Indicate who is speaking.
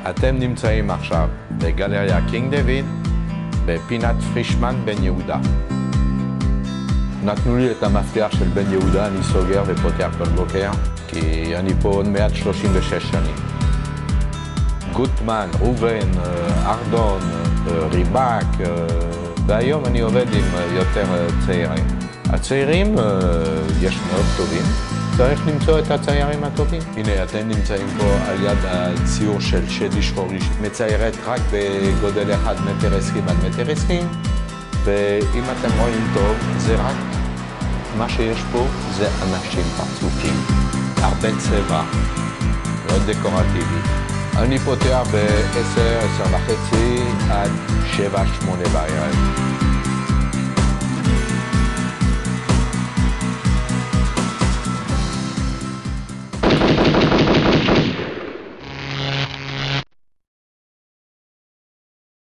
Speaker 1: אתם נמצאים עכשיו בגלריה קינג דוד, בפינת פרישמן בן יהודה. נתנו לי את המפתח של בן יהודה, אני סוגר ופותח כל בוקר, כי אני פה עוד מעט 36 שנים. גוטמן, ראובן, ארדון, ריבק, והיום אני עובד עם יותר צעירים. הצעירים יש מאוד טובים, צריך למצוא את הציירים הטובים. הנה, אתם נמצאים פה על יד הציור של שדי שחורי, מציירת רק בגודל 1 מטר 20 על מטר 20, ואם אתם רואים טוב, זה רק מה שיש פה זה אנשים פרצופים, הרבה צבע, מאוד דקורטיבי. אני פותח ב-10, 10:30 עד 7, 8 בערב.